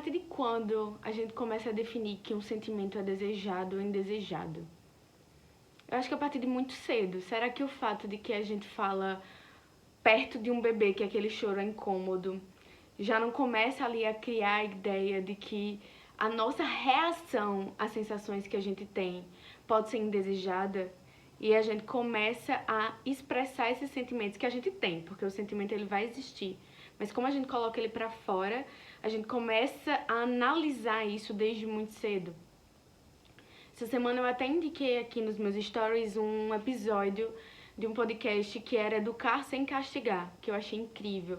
partir de quando a gente começa a definir que um sentimento é desejado ou indesejado? Eu acho que a partir de muito cedo. Será que o fato de que a gente fala perto de um bebê que aquele choro é incômodo, já não começa ali a criar a ideia de que a nossa reação às sensações que a gente tem pode ser indesejada? E a gente começa a expressar esses sentimentos que a gente tem, porque o sentimento ele vai existir. Mas como a gente coloca ele pra fora, a gente começa a analisar isso desde muito cedo. Essa semana eu até indiquei aqui nos meus stories um episódio de um podcast que era Educar Sem Castigar, que eu achei incrível.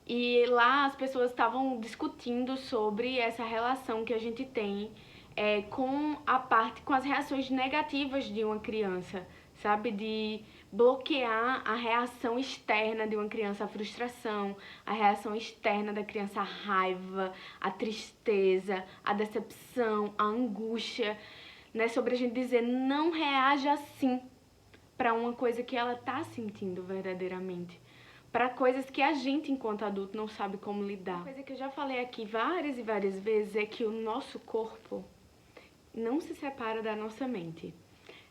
E lá as pessoas estavam discutindo sobre essa relação que a gente tem com as reações negativas de uma criança, sabe? De bloquear a reação externa de uma criança, a frustração, a reação externa da criança, a raiva, a tristeza, a decepção, a angústia, né? Sobre a gente dizer, não reaja assim para uma coisa que ela tá sentindo verdadeiramente, para coisas que a gente, enquanto adulto, não sabe como lidar. Uma coisa que eu já falei aqui várias e várias vezes é que o nosso corpo não se separa da nossa mente.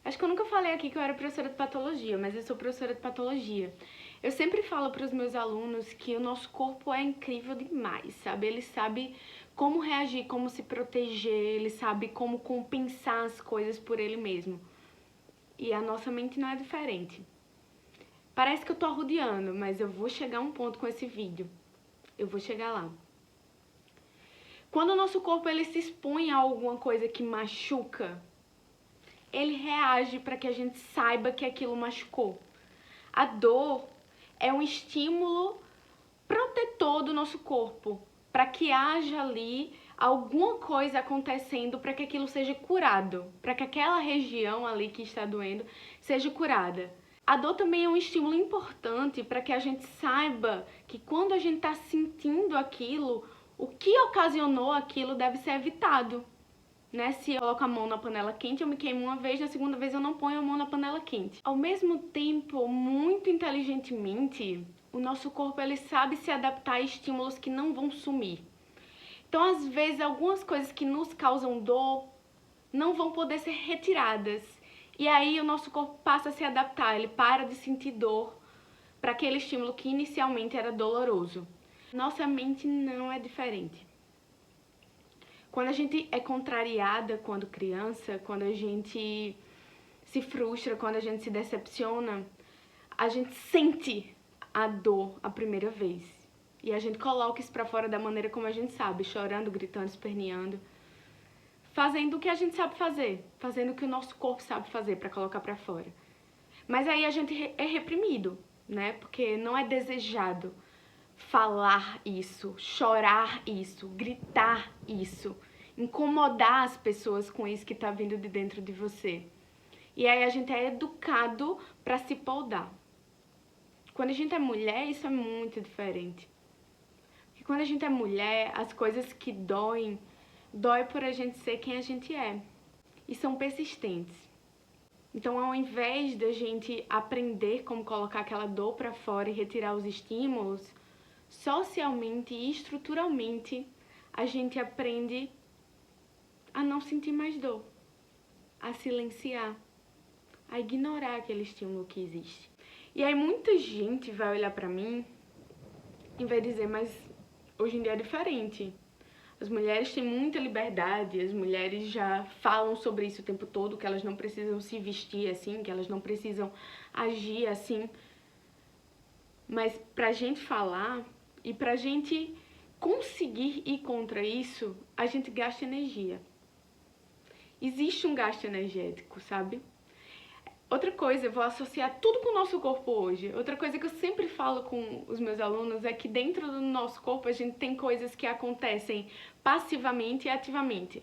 Acho que eu nunca falei aqui que eu era professora de patologia, mas eu sou professora de patologia. Eu sempre falo para os meus alunos que o nosso corpo é incrível demais, sabe? Ele sabe como reagir, como se proteger, ele sabe como compensar as coisas por ele mesmo. E a nossa mente não é diferente. Parece que eu tô arrodeando, mas eu vou chegar a um ponto com esse vídeo. Eu vou chegar lá. Quando o nosso corpo ele se expõe a alguma coisa que machuca, ele reage para que a gente saiba que aquilo machucou. A dor é um estímulo protetor do nosso corpo, para que haja ali alguma coisa acontecendo para que aquilo seja curado, para que aquela região ali que está doendo seja curada. A dor também é um estímulo importante para que a gente saiba que quando a gente está sentindo aquilo, o que ocasionou aquilo deve ser evitado. Né? Se eu coloco a mão na panela quente, eu me queimo uma vez, na segunda vez eu não ponho a mão na panela quente. Ao mesmo tempo, muito inteligentemente, o nosso corpo ele sabe se adaptar a estímulos que não vão sumir. Então, às vezes, algumas coisas que nos causam dor não vão poder ser retiradas. E aí o nosso corpo passa a se adaptar, ele para de sentir dor para aquele estímulo que inicialmente era doloroso. Nossa mente não é diferente. Quando a gente é contrariada quando criança, quando a gente se frustra, quando a gente se decepciona, a gente sente a dor a primeira vez. E a gente coloca isso pra fora da maneira como a gente sabe, chorando, gritando, esperneando, fazendo o que a gente sabe fazer, fazendo o que o nosso corpo sabe fazer pra colocar pra fora. Mas aí a gente é reprimido, né? Porque não é desejado falar isso, chorar isso, gritar isso, incomodar as pessoas com isso que tá vindo de dentro de você. E aí a gente é educado pra se podar. Quando a gente é mulher, isso é muito diferente. Porque quando a gente é mulher, as coisas que doem por a gente ser quem a gente é. E são persistentes. Então, ao invés da gente aprender como colocar aquela dor pra fora e retirar os estímulos, socialmente e estruturalmente, a gente aprende a não sentir mais dor, a silenciar, a ignorar aquele estímulo que existe. E aí muita gente vai olhar pra mim e vai dizer, mas hoje em dia é diferente. As mulheres têm muita liberdade, as mulheres já falam sobre isso o tempo todo, que elas não precisam se vestir assim, que elas não precisam agir assim. Mas pra gente falar e pra gente conseguir ir contra isso, a gente gasta energia. Existe um gasto energético, sabe? Outra coisa, eu vou associar tudo com o nosso corpo hoje. Outra coisa que eu sempre falo com os meus alunos é que dentro do nosso corpo a gente tem coisas que acontecem passivamente e ativamente.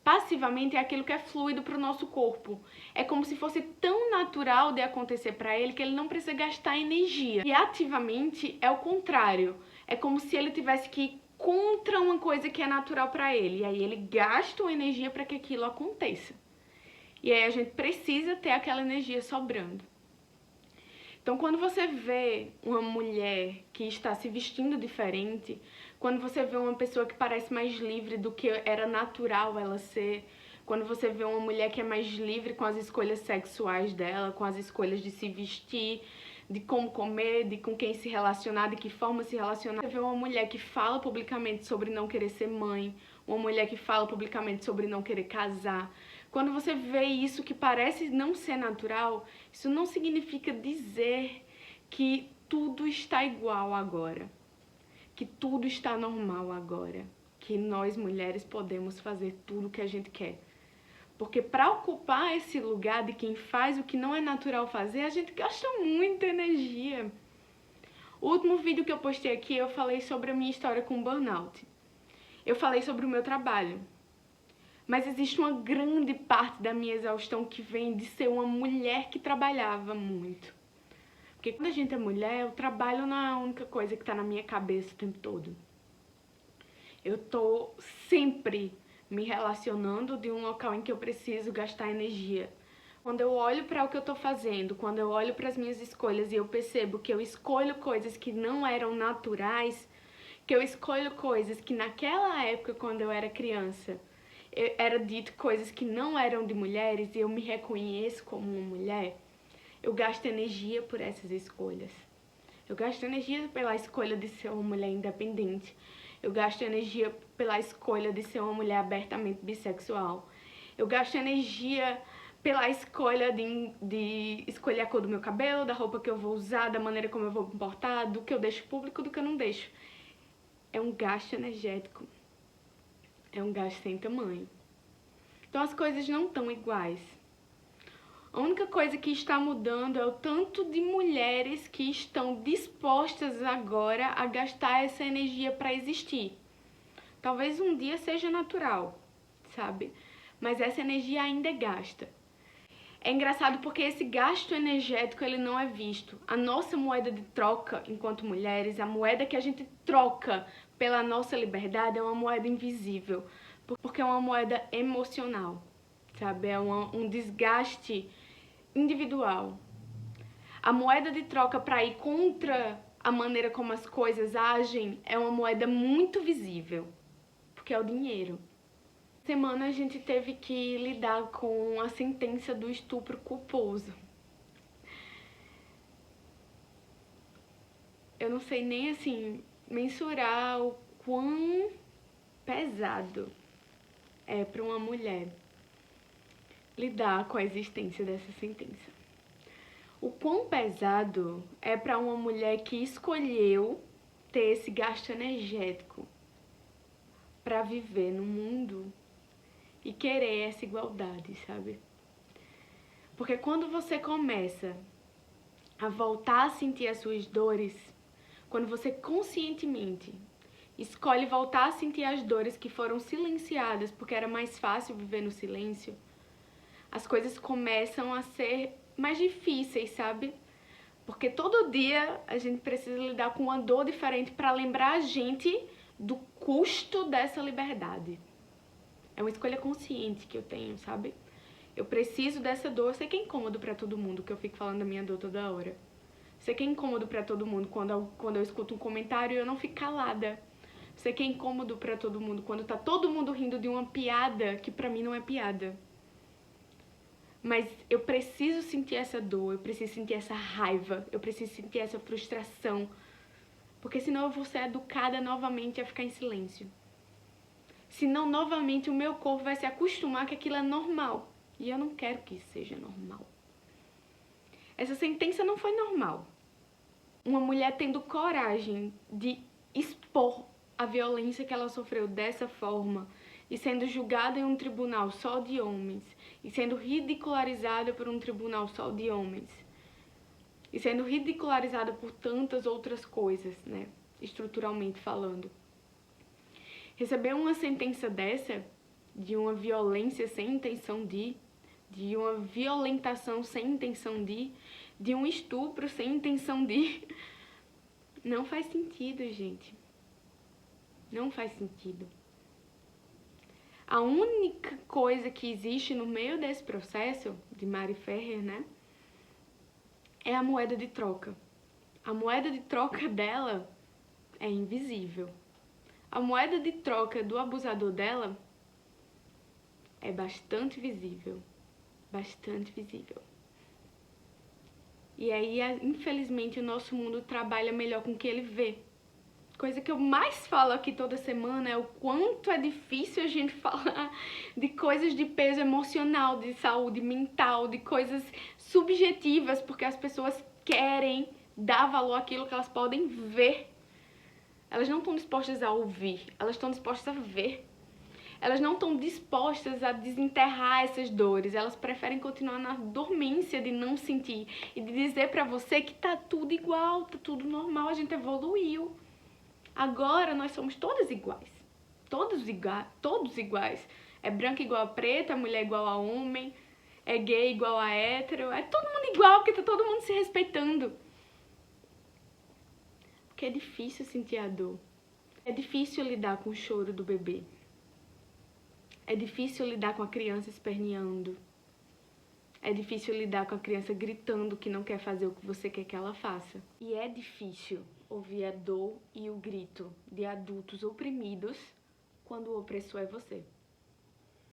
Passivamente é aquilo que é fluido para o nosso corpo. É como se fosse tão natural de acontecer para ele que ele não precisa gastar energia. E ativamente é o contrário. É como se ele tivesse que ir contra uma coisa que é natural para ele. E aí ele gasta uma energia para que aquilo aconteça. E aí a gente precisa ter aquela energia sobrando. Então, quando você vê uma mulher que está se vestindo diferente, Quando você vê uma pessoa que parece mais livre do que era natural ela ser, quando você vê uma mulher que é mais livre com as escolhas sexuais dela, com as escolhas de se vestir, de como comer, de com quem se relacionar, de que forma se relacionar. Você vê uma mulher que fala publicamente sobre não querer ser mãe, uma mulher que fala publicamente sobre não querer casar. Quando você vê isso que parece não ser natural, isso não significa dizer que tudo está igual agora, que tudo está normal agora, que nós mulheres podemos fazer tudo o que a gente quer. Porque para ocupar esse lugar de quem faz o que não é natural fazer, a gente gasta muita energia. O último vídeo que eu postei aqui, eu falei sobre a minha história com burnout. Eu falei sobre o meu trabalho. Mas existe uma grande parte da minha exaustão que vem de ser uma mulher que trabalhava muito. Porque quando a gente é mulher, o trabalho não é a única coisa que está na minha cabeça o tempo todo. Eu tô sempre me relacionando de um local em que eu preciso gastar energia. Quando eu olho para o que eu tô fazendo, quando eu olho para as minhas escolhas e eu percebo que eu escolho coisas que não eram naturais, que eu escolho coisas que naquela época, quando eu era criança, era dito coisas que não eram de mulheres e eu me reconheço como uma mulher, eu gasto energia por essas escolhas. Eu gasto energia pela escolha de ser uma mulher independente. Eu gasto energia pela escolha de ser uma mulher abertamente bissexual. Eu gasto energia pela escolha de escolher a cor do meu cabelo, da roupa que eu vou usar, da maneira como eu vou me portar, do que eu deixo público, do que eu não deixo. É um gasto energético. É um gasto sem tamanho. Então as coisas não estão iguais. A única coisa que está mudando é o tanto de mulheres que estão dispostas agora a gastar essa energia para existir. Talvez um dia seja natural, sabe? Mas essa energia ainda é gasta. É engraçado porque esse gasto energético ele não é visto. A nossa moeda de troca enquanto mulheres, a moeda que a gente troca pela nossa liberdade é uma moeda invisível, porque é uma moeda emocional, sabe? É um desgaste individual. A moeda de troca para ir contra a maneira como as coisas agem é uma moeda muito visível, porque é o dinheiro. Semana a gente teve que lidar com a sentença do estupro culposo. Eu não sei nem assim mensurar o quão pesado é para uma mulher lidar com a existência dessa sentença. O quão pesado é para uma mulher que escolheu ter esse gasto energético para viver no mundo e querer essa igualdade, sabe? Porque quando você começa a voltar a sentir as suas dores, quando você conscientemente escolhe voltar a sentir as dores que foram silenciadas porque era mais fácil viver no silêncio, as coisas começam a ser mais difíceis, sabe? Porque todo dia a gente precisa lidar com uma dor diferente para lembrar a gente do custo dessa liberdade. É uma escolha consciente que eu tenho, sabe? Eu preciso dessa dor. Eu sei que é incômodo pra todo mundo que eu fico falando da minha dor toda hora. Eu sei que é incômodo pra todo mundo quando eu escuto um comentário e eu não fico calada. Eu sei que é incômodo pra todo mundo quando tá todo mundo rindo de uma piada que pra mim não é piada. Mas eu preciso sentir essa dor, eu preciso sentir essa raiva, eu preciso sentir essa frustração. Porque senão eu vou ser educada novamente a ficar em silêncio. Senão, novamente, o meu corpo vai se acostumar que aquilo é normal. E eu não quero que isso seja normal. Essa sentença não foi normal. Uma mulher tendo coragem de expor a violência que ela sofreu dessa forma e sendo julgada em um tribunal só de homens e sendo ridicularizada por um tribunal só de homens e sendo ridicularizada por tantas outras coisas, né, estruturalmente falando. Receber uma sentença dessa, de uma violência sem intenção de uma violentação sem intenção de um estupro sem intenção de... Não faz sentido, gente. Não faz sentido. A única coisa que existe no meio desse processo, de Mari Ferrer, né, é a moeda de troca. A moeda de troca dela é invisível. A moeda de troca do abusador dela é bastante visível. Bastante visível. E aí, infelizmente, o nosso mundo trabalha melhor com o que ele vê. Coisa que eu mais falo aqui toda semana é o quanto é difícil a gente falar de coisas de peso emocional, de saúde mental, de coisas subjetivas, porque as pessoas querem dar valor àquilo que elas podem ver. Elas não estão dispostas a ouvir, elas estão dispostas a ver. Elas não estão dispostas a desenterrar essas dores, elas preferem continuar na dormência de não sentir e de dizer pra você que tá tudo igual, tá tudo normal, a gente evoluiu. Agora nós somos todas iguais. Todos iguais. É branco igual a preto, é mulher igual a homem, é gay igual a hétero, é todo mundo igual, porque tá todo mundo se respeitando. Porque é difícil sentir a dor. É difícil lidar com o choro do bebê. É difícil lidar com a criança esperneando. É difícil lidar com a criança gritando que não quer fazer o que você quer que ela faça. E é difícil ouvir a dor e o grito de adultos oprimidos quando o opressor é você.